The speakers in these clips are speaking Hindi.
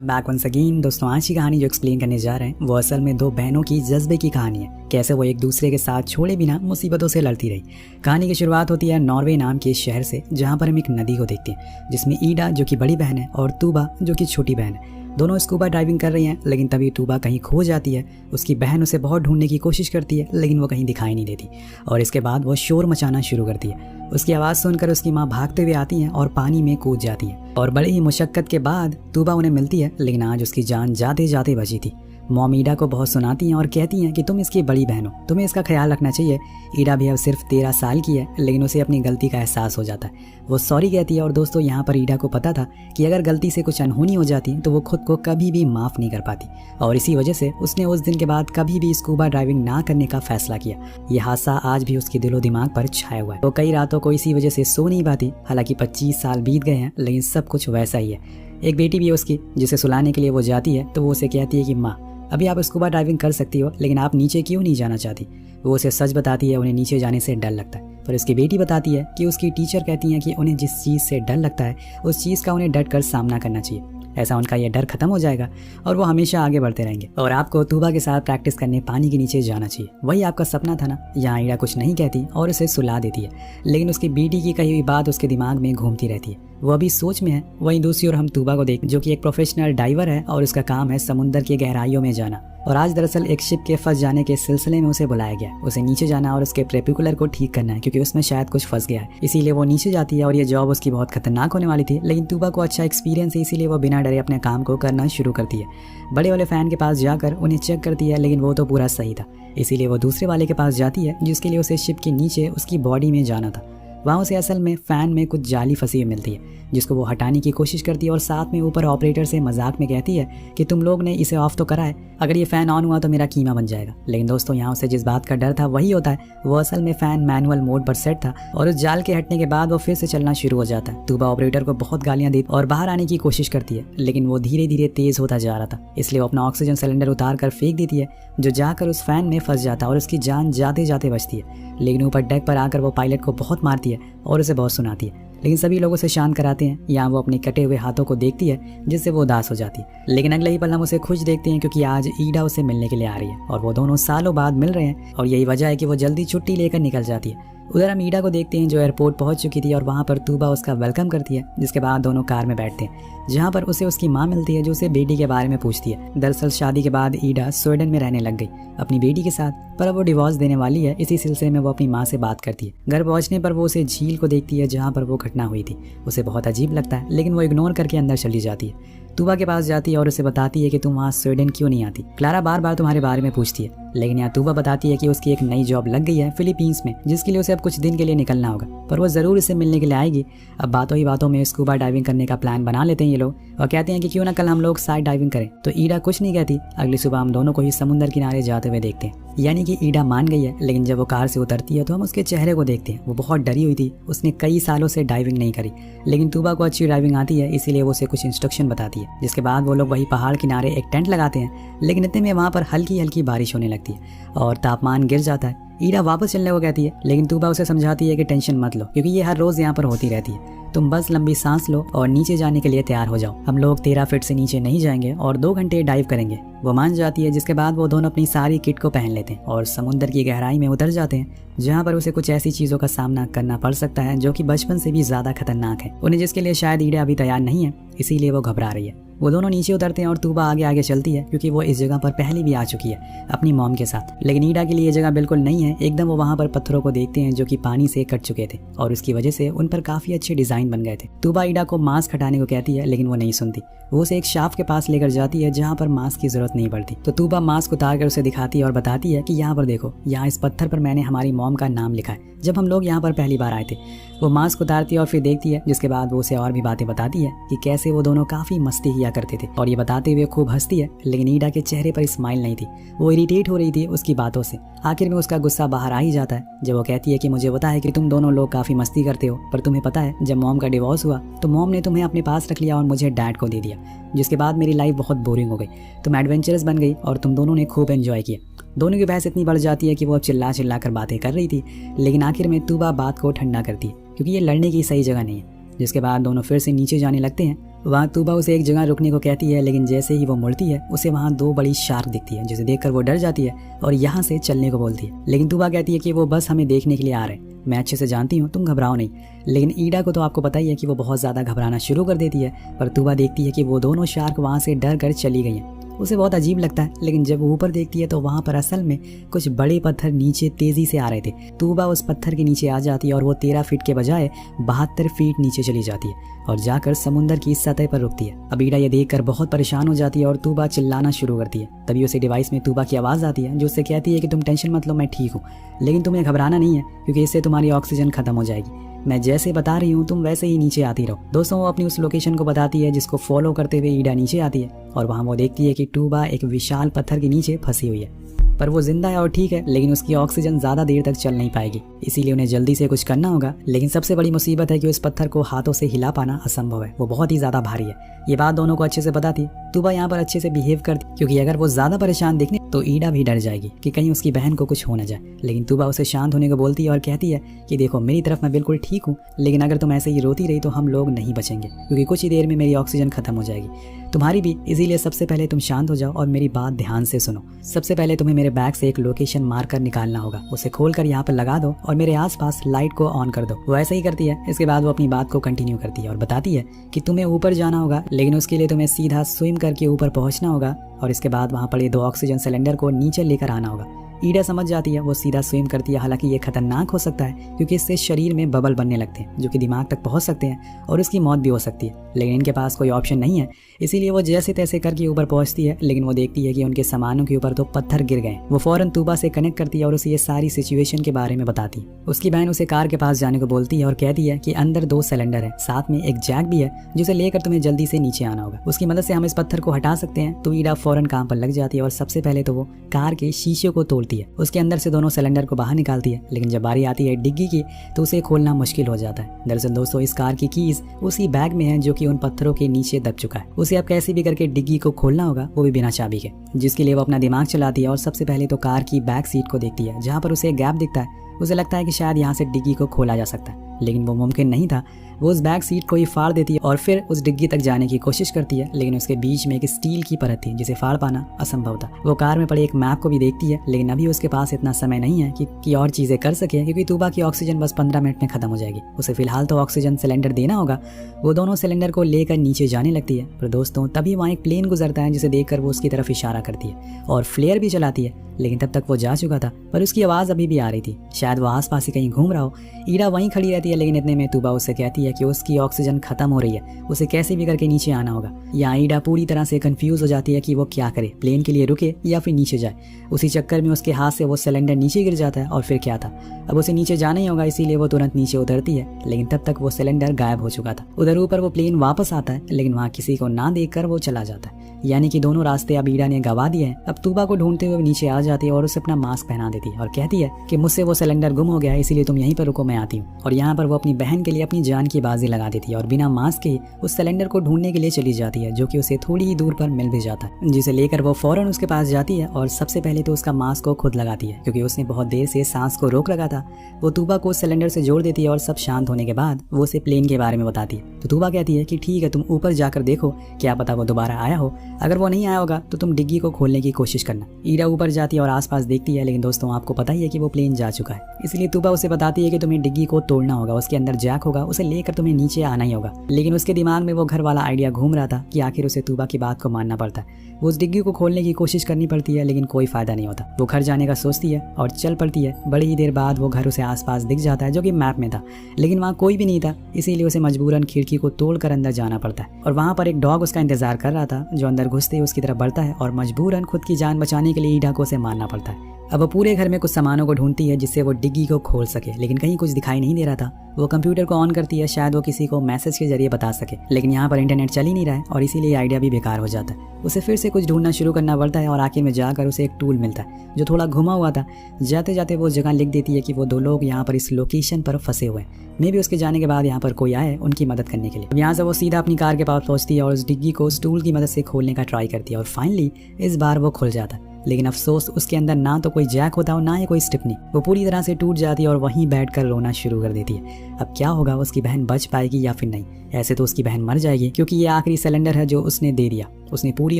बैक वंस अगेन दोस्तों, आज की कहानी जो एक्सप्लेन करने जा रहे हैं वो असल में दो बहनों की जज्बे की कहानी है। कैसे वो एक दूसरे के साथ छोड़े बिना मुसीबतों से लड़ती रही। कहानी की शुरुआत होती है नॉर्वे नाम के शहर से, जहाँ पर हम एक नदी को देखते हैं जिसमें ईडा जो कि बड़ी बहन है और तूबा जो कि छोटी बहन है, दोनों स्कूबा डाइविंग कर रही हैं। लेकिन तभी तूबा कहीं खो जाती है। उसकी बहन उसे बहुत ढूंढने की कोशिश करती है लेकिन वो कहीं दिखाई नहीं देती और इसके बाद वो शोर मचाना शुरू करती है। उसकी आवाज़ सुनकर उसकी माँ भागते हुए आती हैं और पानी में कूद जाती हैं और बड़े ही मुशक्कत के बाद तूबा उन्हें मिलती है। लेकिन आज उसकी जान जाते जाते बची थी। मॉम ईडा को बहुत सुनाती हैं और कहती हैं कि तुम इसकी बड़ी बहन हो, तुम्हें इसका ख्याल रखना चाहिए। ईडा भी अब सिर्फ 13 साल की है लेकिन उसे अपनी गलती का एहसास हो जाता है। वो सॉरी कहती है और दोस्तों यहाँ पर ईडा को पता था कि अगर गलती से कुछ अनहोनी हो जाती तो वो खुद को कभी भी माफ़ नहीं कर पाती और इसी वजह से उसने उस दिन के बाद कभी भी स्कूबा ड्राइविंग ना करने का फैसला किया। ये हादसा आज भी उसके दिलो दिमाग पर छाया हुआ है। वो कई रातों को इसी वजह से सो नहीं पाती। हालांकि 25 साल बीत गए हैं लेकिन सब कुछ वैसा ही है। एक बेटी भी है उसकी, जिसे सुलाने के लिए वो जाती है तो वो उसे कहती है कि माँ अभी आप स्कूबा ड्राइविंग कर सकती हो लेकिन आप नीचे क्यों नहीं जाना चाहती। वो उसे सच बताती है, उन्हें नीचे जाने से डर लगता है। पर उसकी बेटी बताती है कि उसकी टीचर कहती हैं कि उन्हें जिस चीज़ से डर लगता है उस चीज़ का उन्हें डट कर सामना करना चाहिए। ऐसा उनका यह डर खत्म हो जाएगा और वो हमेशा आगे बढ़ते रहेंगे। और आपको तूबा के साथ प्रैक्टिस करने पानी के नीचे जाना चाहिए, वही आपका सपना था ना। यहाँ ईडा कुछ नहीं कहती और उसे सुला देती है लेकिन उसकी बेटी की कही हुई बात उसके दिमाग में घूमती रहती है। वो अभी सोच में है। वहीं दूसरी ओर हम तूबा को देख, जो कि एक प्रोफेशनल डाइवर है और उसका काम है समुद्र की गहराइयों में जाना। और आज दरअसल एक शिप के फंस जाने के सिलसिले में उसे बुलाया गया। उसे नीचे जाना और उसके प्रेपिकुलर को ठीक करना है क्योंकि उसमें शायद कुछ फंस गया है। इसीलिए वो नीचे जाती है और ये जॉब उसकी बहुत खतरनाक होने वाली थी। लेकिन तूबा को अच्छा एक्सपीरियंस है इसीलिए वो बिना डरे अपने काम को करना शुरू करती है। बड़े वाले फैन के पास जाकर उन्हें चेक करती है लेकिन वो तो पूरा सही था। इसीलिए वो दूसरे वाले के पास जाती है जिसके लिए उसे शिप के नीचे उसकी बॉडी में जाना था। वहाँ उसे असल में फ़ैन में कुछ जाली फंसी हुई मिलती है जिसको वो हटाने की कोशिश करती है और साथ में ऊपर ऑपरेटर से मजाक में कहती है कि तुम लोग ने इसे ऑफ तो करा है, अगर ये फ़ैन ऑन हुआ तो मेरा कीमा बन जाएगा। लेकिन दोस्तों यहाँ उसे जिस बात का डर था वही होता है। वो असल में फ़ैन मैनुअल मोड पर सेट था और उस जाल के हटने के बाद वो फिर से चलना शुरू हो जाता है। तूबा ऑपरेटर को बहुत गालियाँ दी और बाहर आने की कोशिश करती है लेकिन वो धीरे धीरे तेज़ होता जा रहा था। इसलिए वो अपना ऑक्सीजन सिलेंडर उतार कर फेंक देती है जो जाकर उस फ़ैन में फंस जाता है और उसकी जान जाते जाते बचती है। लेकिन ऊपर डेक पर आकर वो पायलट को बहुत मारती है और उसे बहुत सुनाती है लेकिन सभी लोगों से शांत कराते हैं। यहाँ वो अपने कटे हुए हाथों को देखती है जिससे वो उदास हो जाती है। लेकिन अगले ही पल हम उसे खुश देखते हैं क्योंकि आज ईडा उसे मिलने के लिए आ रही है और वो दोनों सालों बाद मिल रहे हैं और यही वजह है कि वो जल्दी छुट्टी लेकर निकल जाती है। उधर हम ईडा को देखते हैं जो एयरपोर्ट पहुंच चुकी थी और वहां पर तूबा उसका वेलकम करती है। जिसके बाद दोनों कार में बैठते हैं जहां पर उसे उसकी मां मिलती है जो उसे बेटी के बारे में पूछती है। दरअसल शादी के बाद ईडा स्वीडन में रहने लग गई अपनी बेटी के साथ, पर अब वो डिवोर्स देने वाली है। इसी सिलसिले में वो अपनी माँ से बात करती है। घर पहुंचने पर वो उसे झील को देखती है जहाँ पर वो घटना हुई थी। उसे बहुत अजीब लगता है लेकिन वो इग्नोर करके अंदर चली जाती है। तूबा के पास जाती है और उसे बताती है कि तुम वहाँ स्वीडन क्यों नहीं आती। क्लारा बार बार तुम्हारे बारे में पूछती है लेकिन यहाँ तूबा बताती है कि उसकी एक नई जॉब लग गई है फिलीपींस में जिसके लिए उसे अब कुछ दिन के लिए निकलना होगा, पर वो ज़रूर इसे मिलने के लिए आएगी। अब बातों ही बातों में स्कूबा डाइविंग करने का प्लान बना लेते हैं ये लोग और कहते हैं कि क्यों ना कल हम लोग साइड डाइविंग करें। तो ईडा कुछ नहीं कहती। अगली सुबह हम दोनों को ही समुद्र किनारे जाते हुए देखते हैं। यानी कि ईडा मान गई है। लेकिन जब वो कार से उतरती है तो हम उसके चेहरे को देखते हैं। वो बहुत डरी हुई थी। उसने कई सालों से डाइविंग नहीं करी लेकिन तूबा को अच्छी डाइविंग आती है इसीलिए वो उसे कुछ इंस्ट्रक्शन बताती है। जिसके बाद वो लोग वही पहाड़ किनारे एक टेंट लगाते हैं लेकिन इतने में वहाँ पर हल्की हल्की बारिश होने लगती है और तापमान गिर जाता है। ईडा वापस चलने को कहती है लेकिन तूबा उसे समझाती है कि टेंशन मत लो क्योंकि ये हर रोज यहाँ पर होती रहती है। तुम बस लंबी सांस लो और नीचे जाने के लिए तैयार हो जाओ। हम लोग 13 फीट से नीचे नहीं जाएंगे और 2 घंटे डाइव करेंगे। वो मान जाती है। जिसके बाद वो दोनों अपनी सारी किट को पहन लेते हैं और समुद्र की गहराई में उतर जाते हैं जहाँ पर उसे कुछ ऐसी चीज़ों का सामना करना पड़ सकता है जो कि बचपन से भी ज़्यादा खतरनाक है, उन्हें जिसके लिए शायद ईडा अभी तैयार नहीं है, इसीलिए वो घबरा रही है। वो दोनों नीचे उतरते हैं और तूबा आगे आगे चलती है क्योंकि वो इस जगह पर पहले भी आ चुकी है अपनी मॉम के साथ। लेकिन ईडा के लिए ये जगह बिल्कुल नहीं है। एकदम वो वहाँ पर पत्थरों को देखते हैं जो कि पानी से कट चुके थे और उसकी वजह से उन पर काफी अच्छे डिजाइन बन गए थे। तूबा ईडा को मास्क हटाने को कहती है लेकिन वो नहीं सुनती। वो उसे एक शाफ्ट के पास लेकर जाती है जहाँ पर मास्क की जरूरत नहीं पड़ती। तो तूबा मास्क उतार कर उसे दिखाती है और बताती है कि यहाँ पर देखो, यहाँ इस पत्थर पर मैंने हमारी मॉम का नाम लिखा है जब हम लोग यहाँ पर पहली बार आए थे। वो मास्क उतारती है और फिर देखती है। जिसके बाद वो उसे और भी बातें बताती है कि कैसे वो दोनों काफी मस्ती किया करते थे और ये बताते हुए खूब हंसती है। लेकिन ईडा के चेहरे पर स्माइल नहीं थी। वो इरिटेट हो रही थी उसकी बातों से। आखिर में उसका गुस्सा बाहर आ ही जाता है जब वो कहती है कि मुझे पता है कि तुम दोनों लोग काफी मस्ती करते हो, पर तुम्हें पता है जब मॉम का डिवोर्स हुआ तो मॉम ने तुम्हें अपने पास रख लिया और मुझे डैड को दे दिया। जिसके बाद मेरी लाइफ बहुत बोरिंग हो गई, तुम एडवेंचरस बन गई और तुम दोनों ने खूब एंजॉय किया। दोनों की बहस इतनी बढ़ जाती है कि वो अब चिल्ला चिल्ला कर बातें कर रही थी। लेकिन आखिर में तूबा बात को ठंडा करती है क्योंकि ये लड़ने की सही जगह नहीं है। जिसके बाद दोनों फिर से नीचे जाने लगते हैं। वहाँ तूबा उसे एक जगह रुकने को कहती है, लेकिन जैसे ही वो मुड़ती है उसे वहाँ 2 बड़ी शार्क दिखती है, जिसे देखकर वो डर जाती है और यहाँ से चलने को बोलती है। लेकिन तूबा कहती है कि वो बस हमें देखने के लिए आ रहे हैं, मैं अच्छे से जानती हूँ, तुम घबराओ नहीं। लेकिन ईडा को तो आपको पता ही है कि वो बहुत ज़्यादा घबराना शुरू कर देती है। पर तूबा देखती है कि वो दोनों शार्क वहाँ से डर कर चली गई हैं। उसे बहुत अजीब लगता है, लेकिन जब वो ऊपर देखती है तो वहाँ पर असल में कुछ बड़े पत्थर नीचे तेजी से आ रहे थे। तूबा उस पत्थर के नीचे आ जाती है और वो 13 फीट के बजाय 72 फीट नीचे चली जाती है और जाकर समुद्र की सतह पर रुकती है। अब ईडा ये देखकर बहुत परेशान हो जाती है और तूबा चिल्लाना शुरू करती है। तभी उसे डिवाइस में तूबा की आवाज़ आती है, जो उससे कहती है कि तुम टेंशन मत लो, मैं ठीक हूँ, लेकिन तुम्हें घबराना नहीं है क्योंकि इससे तुम्हारी ऑक्सीजन खत्म हो जाएगी। मैं जैसे बता रही हूँ तुम वैसे ही नीचे आती रहो। दोस्तों, वो अपनी उस लोकेशन को बताती है, जिसको फॉलो करते हुए ईडा नीचे आती है और वहाँ वो देखती है कि तूबा एक विशाल पत्थर के नीचे फंसी हुई है। पर वो जिंदा है और ठीक है, लेकिन उसकी ऑक्सीजन ज़्यादा देर तक चल नहीं पाएगी, इसीलिए उन्हें जल्दी से कुछ करना होगा। लेकिन सबसे बड़ी मुसीबत है कि उस पत्थर को हाथों से हिला पाना असंभव है, वो बहुत ही ज़्यादा भारी है। ये बात दोनों को अच्छे से पता थी। तूबा यहाँ पर अच्छे से बिहेव करती, क्योंकि अगर वो ज़्यादा परेशान दिखने तो ईडा भी डर जाएगी कि कहीं उसकी बहन को कुछ हो न जाए। लेकिन तूबा उसे शांत होने को बोलती है और कहती है कि देखो, मेरी तरफ मैं बिल्कुल ठीक हूँ, लेकिन अगर तुम ऐसे ही रोती रही तो हम लोग नहीं बचेंगे, क्योंकि कुछ ही देर में मेरी ऑक्सीजन खत्म हो जाएगी, तुम्हारी भी। इसीलिए सबसे पहले तुम शांत हो जाओ और मेरी बात ध्यान से सुनो। सबसे पहले तुम्हें मेरे बैग से एक लोकेशन मार्कर निकालना होगा, उसे खोलकर यहाँ पर लगा दो और मेरे आसपास लाइट को ऑन कर दो। वो ऐसा ही करती है। इसके बाद वो अपनी बात को कंटिन्यू करती है और बताती है कि तुम्हें ऊपर जाना होगा, लेकिन उसके लिए तुम्हें सीधा स्विम करके ऊपर पहुंचना होगा और इसके बाद वहाँ पड़े 2 ऑक्सीजन सिलेंडर को नीचे लेकर आना होगा। ईडा समझ जाती है, वो सीधा स्विम करती है। हालांकि ये खतरनाक हो सकता है क्योंकि इससे शरीर में बबल बनने लगते हैं जो कि दिमाग तक पहुंच सकते हैं और उसकी मौत भी हो सकती है, लेकिन इनके पास कोई ऑप्शन नहीं है। इसीलिए वो जैसे तैसे करके ऊपर पहुंचती है, लेकिन वो देखती है कि उनके सामानों के ऊपर तो पत्थर गिर गए। वो फौरन तूबा से कनेक्ट करती है और उसे ये सारी सिचुएशन के बारे में बताती है। उसकी बहन उसे कार के पास जाने को बोलती है और कहती है कि अंदर 2 सिलेंडर है, साथ में एक जैक भी है, जिसे लेकर तुम्हें जल्दी से नीचे आना होगा, उसकी मदद से हम इस पत्थर को हटा सकते हैं। तो ईडा फौरन काम पर लग जाती है और सबसे पहले तो वो कार के शीशे को तोड़ती है, उसके अंदर से दोनों सिलेंडर को बाहर निकालती है। लेकिन जब बारी आती है डिग्गी की तो उसे खोलना मुश्किल हो जाता है। दरअसल दोस्तों, इस कार की कीज उसी बैग में है जो कि उन पत्थरों के नीचे दब चुका है। उसे अब कैसे भी करके डिग्गी को खोलना होगा, वो भी बिना चाबी के, जिसके लिए वो अपना दिमाग चलाती है और सबसे पहले तो कार की बैक सीट को देखती है, जहाँ पर उसे एक गैप दिखता है। उसे लगता है कि शायद यहाँ से डिग्गी को खोला जा सकता है, लेकिन वो मुमकिन नहीं था। वो उस बैक सीट को ही फाड़ देती है और फिर उस डिग्गी तक जाने की कोशिश करती है, लेकिन उसके बीच में एक स्टील की परत थी जिसे फाड़ पाना असंभव था। वो कार में पड़े एक मैप को भी देखती है, लेकिन अभी उसके पास इतना समय नहीं है कि और चीजें कर सके, क्योंकि तूबा की ऑक्सीजन बस 15 मिनट में खत्म हो जाएगी। उसे फिलहाल तो ऑक्सीजन सिलेंडर देना होगा। वो दोनों सिलेंडर को लेकर नीचे जाने लगती है। पर दोस्तों, तभी वहाँ एक प्लेन गुजरता है, जिसे देखकर वो उसकी तरफ इशारा करती है और फ्लेयर भी चलाती है, लेकिन तब तक वो जा चुका था, पर उसकी आवाज़ अभी भी आ रही थी। शायद वो आसपास ही कहीं घूम रहा हो। ईडा वहीं खड़ी रहती है, लेकिन इतने में तूबा उससे कहती है कि उसकी ऑक्सीजन खत्म हो रही है, उसे कैसे भी करके नीचे आना होगा। यहाँ ईडा पूरी तरह से कंफ्यूज हो जाती है कि वो क्या करे, प्लेन के लिए रुके या फिर नीचे जाए। उसी चक्कर में उसके हाथ से वो सिलेंडर नीचे गिर जाता है और फिर क्या था, अब उसे नीचे जाना ही होगा, इसीलिए वो तुरंत नीचे उतरती है, लेकिन तब तक वो सिलेंडर गायब हो चुका था। उधर ऊपर वो प्लेन वापस आता है, लेकिन वहाँ किसी को ना देखकर वो चला जाता है। यानी कि दोनों रास्ते अब ईडा ने गवा दिए हैं। अब तूबा को ढूंढते हुए नीचे आ जाती है और उसे अपना मास्क पहना देती है और कहती है कि मुझसे वो सिलेंडर गुम हो गया है, इसीलिए तुम यहीं पर रुको, मैं आती हूँ। और यहाँ पर वो अपनी बहन के लिए अपनी जान की बाजी लगा देती है और बिना मास्क के उस सिलेंडर को ढूंढने के लिए चली जाती है, जो कि उसे थोड़ी ही दूर पर मिल भी जाता है, जिसे लेकर वो फौरन उसके पास जाती है और सबसे पहले तो उसका मास्क को खुद लगाती है, क्योंकि उसने बहुत देर से सांस को रोक रखा था। वो तूबा को उस सिलेंडर से जोड़ देती है और सब शांत होने के बाद वो उसे प्लेन के बारे में बताती है। तो तूबा कहती है कि ठीक है, तुम ऊपर जाकर देखो, क्या पता वो दोबारा आया हो। अगर वो नहीं आया होगा तो तुम डिग्गी को खोलने की कोशिश करना। ईडा ऊपर जाती है और आसपास देखती है, लेकिन दोस्तों आपको पता ही है कि वो प्लेन जा चुका है। इसलिए तूबा उसे बताती है कि तुम्हें डिग्गी को तोड़ना होगा, उसके अंदर जैक होगा, उसे लेकर तुम्हें नीचे आना ही होगा। लेकिन उसके दिमाग में वो घर वाला आइडिया घूम रहा था कि आखिर उसे तूबा की बात को मानना पड़ता है। वो उस डिग्गी को खोलने की कोशिश करनी पड़ती है, लेकिन कोई फायदा नहीं होता। वो घर जाने का सोचती है और चल पड़ती है। बड़ी ही देर बाद वो घर उसे आसपास दिख जाता है, जो कि मैप में था, लेकिन वहाँ कोई भी नहीं था। इसीलिए उसे मजबूरन खिड़की को तोड़कर अंदर जाना पड़ता है और वहाँ पर एक डॉग उसका इंतजार कर रहा था, जो अंदर घुसते ही उसकी तरफ बढ़ता है और मजबूरन खुद की जान बचाने के लिए ईडा को उसे मारना पड़ता है। अब वो पूरे घर में कुछ सामानों को ढूंढती है जिससे वो डिग्गी को खोल सके, लेकिन कहीं कुछ दिखाई नहीं दे रहा था। वो कंप्यूटर को ऑन करती है, शायद वो किसी को मैसेज के जरिए बता सके, लेकिन यहाँ पर इंटरनेट चल ही नहीं रहा है और इसीलिए आइडिया भी बेकार हो जाता है। उसे फिर से कुछ ढूंढना शुरू करना पड़ता है और आखिर में जाकर उसे एक टूल मिलता है जो थोड़ा घुमा हुआ था। जाते जाते वो जगह लिख देती है कि वो 2 लोग यहाँ पर इस लोकेशन पर फंसे हुए हैं। मे भी उसके जाने के बाद यहाँ पर कोई आए उनकी मदद करने के लिए। अब यहाँ से वो सीधा अपनी कार के पास पहुँचती है और उस डिग्गी को उस टूल की मदद से खोलने का ट्राई करती है और फाइनली इस बार वो खुल जाता है। लेकिन अफसोस उसके अंदर ना तो कोई जैक होता और ना ही कोई स्टिपनी। वो पूरी तरह से टूट जाती है और वहीं बैठकर रोना शुरू कर देती है। अब क्या होगा, उसकी बहन बच पाएगी या फिर नहीं। ऐसे तो उसकी बहन मर जाएगी क्योंकि ये आखिरी सिलेंडर है जो उसने दे दिया। उसने पूरी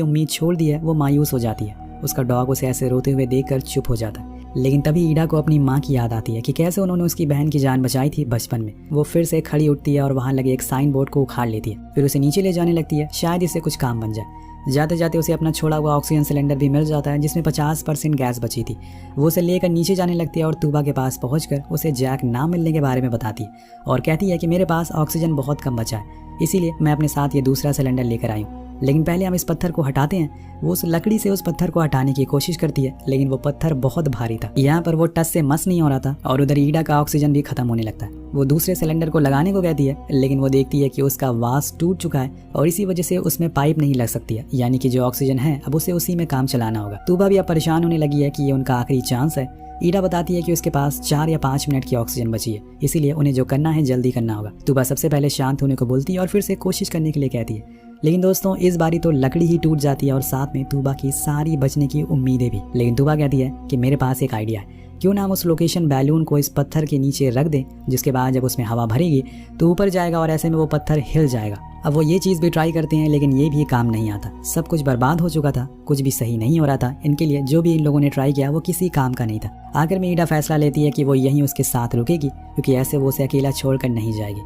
उम्मीद छोड़ दी है। वो मायूस हो जाती है। उसका डॉग उसे ऐसे रोते हुए देखकर चुप हो जाता है। लेकिन तभी ईडा को अपनी माँ की याद आती है कि कैसे उन्होंने उसकी बहन की जान बचाई थी बचपन में। वो फिर से खड़ी उठती है और वहाँ लगे एक साइन बोर्ड को उखाड़ लेती है। फिर उसे नीचे ले जाने लगती है, शायद इससे कुछ काम बन जाए। जाते जाते उसे अपना छोड़ा हुआ ऑक्सीजन सिलेंडर भी मिल जाता है जिसमें 50% गैस बची थी। वो उसे लेकर नीचे जाने लगती है और तूबा के पास पहुंचकर उसे जैक ना मिलने के बारे में बताती है और कहती है कि मेरे पास ऑक्सीजन बहुत कम बचा है, इसीलिए मैं अपने साथ ये दूसरा सिलेंडर लेकर आई हूँ। लेकिन पहले हम इस पत्थर को हटाते हैं। वो उस लकड़ी से उस पत्थर को हटाने की कोशिश करती है, लेकिन वो पत्थर बहुत भारी था। यहाँ पर वो टस से मस नहीं हो रहा था और उधर ईडा का ऑक्सीजन भी खत्म होने लगता है। वो दूसरे सिलेंडर को लगाने को कहती है, लेकिन वो देखती है कि उसका वाल्व टूट चुका है और इसी वजह से उसमें पाइप नहीं लग सकती है, यानी कि जो ऑक्सीजन है अब उसे उसी में काम चलाना होगा। तूबा भी अब परेशान होने लगी है कि ये उनका आखिरी चांस है। ईडा बताती है कि उसके पास 4 या 5 मिनट की ऑक्सीजन बची है, इसीलिए उन्हें जो करना है जल्दी करना होगा। तूबा सबसे पहले शांत होने को बोलती है और फिर से कोशिश करने के लिए कहती है। लेकिन दोस्तों इस बारी तो लकड़ी ही टूट जाती है और साथ में तूबा की सारी बचने की उम्मीदें भी। लेकिन तूबा कहती है कि मेरे पास एक आइडिया है, क्यों ना हम उस लोकेशन बैलून को इस पत्थर के नीचे रख दें, जिसके बाद जब उसमें हवा भरेगी तो ऊपर जाएगा और ऐसे में वो पत्थर हिल जाएगा। अब वो ये चीज़ भी ट्राई करते हैं, लेकिन ये भी काम नहीं आता। सब कुछ बर्बाद हो चुका था, कुछ भी सही नहीं हो रहा था इनके लिए। जो भी इन लोगों ने ट्राई किया वो किसी काम का नहीं था। आखिर में ईडा फैसला लेती है कि वो यहीं उसके साथ रुकेगी, क्योंकि ऐसे वो उसे अकेला छोड़कर नहीं जाएगी।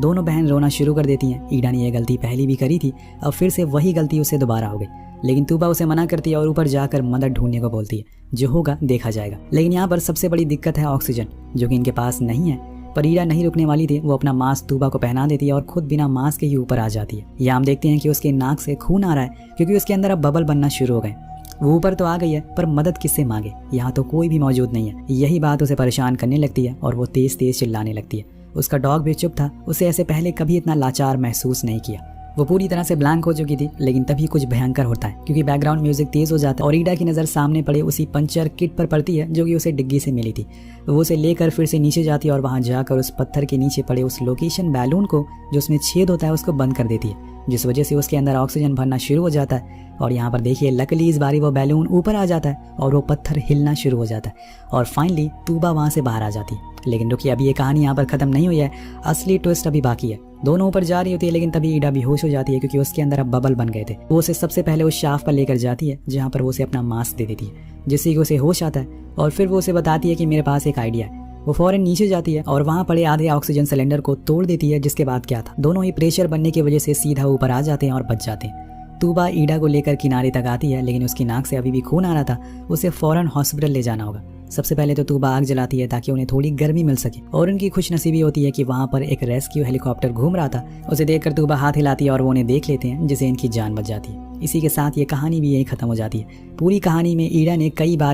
दोनों बहन रोना शुरू कर देती हैं। ईडा ने यह गलती पहले भी करी थी, अब फिर से वही गलती उसे दोबारा हो गई। लेकिन तूबा उसे मना करती है और ऊपर जाकर मदद ढूंढने को बोलती है, जो होगा देखा जाएगा। लेकिन यहाँ पर सबसे बड़ी दिक्कत है ऑक्सीजन, जो कि इनके पास नहीं है। पर ईडा नहीं रुकने वाली थी। वो अपना मास्क तूबा को पहना देती है और खुद बिना मास्क के ही ऊपर आ जाती है। यहाँ हम देखते हैं कि उसके नाक से खून आ रहा है, क्योंकि उसके अंदर अब बबल बनना शुरू हो गए। वो ऊपर तो आ गई है, पर मदद किससे मांगे, यहाँ तो कोई भी मौजूद नहीं है। यही बात उसे परेशान करने लगती है और वो तेज तेज चिल्लाने लगती है। उसका डॉग भी चुप था, उसे ऐसे पहले कभी इतना लाचार महसूस नहीं किया। वो पूरी तरह से ब्लैंक हो चुकी थी। लेकिन तभी कुछ भयंकर होता है, क्योंकि बैकग्राउंड म्यूजिक तेज हो जाता है और ईडा की नज़र सामने पड़े उसी पंचर किट पर पड़ती है जो कि उसे डिग्गी से मिली थी। वो उसे लेकर फिर से नीचे जाती है और वहां जाकर उस पत्थर के नीचे पड़े उस लोकेशन बैलून को, जो उसमें छेद होता है, उसको बंद कर देती है, जिस वजह से उसके अंदर ऑक्सीजन भरना शुरू हो जाता है। और यहाँ पर देखिए, लकीली इस बारी वो बैलून ऊपर आ जाता है और वो पत्थर हिलना शुरू हो जाता है और फाइनली तूबा वहाँ से बाहर आ जाती है। लेकिन रुकिए, अभी ये कहानी यहाँ पर खत्म नहीं हुई है, असली ट्विस्ट अभी बाकी है। दोनों ऊपर जा रही होती है, लेकिन तभी ईडा बेहोश हो जाती है, क्योंकि उसके अंदर अब बबल बन गए थे। वो उसे सबसे पहले उस शाफ्ट पर लेकर जाती है, जहाँ पर वो उसे अपना मास्क दे देती है, जिससे कि उसे होश आता है। और फिर वो उसे बताती है कि मेरे पास एक आइडिया है। वो फौरन नीचे जाती है और वहाँ पड़े आधे ऑक्सीजन सिलेंडर को तोड़ देती है, जिसके बाद क्या था, दोनों ही प्रेशर बनने की वजह से सीधा ऊपर आ जाते हैं और बच जाते हैं। तूबा ईडा को लेकर किनारे तक आती है, लेकिन उसकी नाक से अभी भी खून आ रहा था। उसे फौरन हॉस्पिटल ले जाना होगा। सबसे पहले तो तूबा आग जलाती है ताकि उन्हें थोड़ी गर्मी मिल सके, और उनकी खुशनसीबी होती है कि वहाँ पर एक रेस्क्यू हेलीकॉप्टर घूम रहा था। उसे देखकर तूबा हाथ हिलाती है और वो उन्हें देख लेते हैं, जिससे इनकी जान बच जाती है। इसी के साथ ये कहानी भी यहीं खत्म हो जाती है। पूरी कहानी में ईडा ने कई बार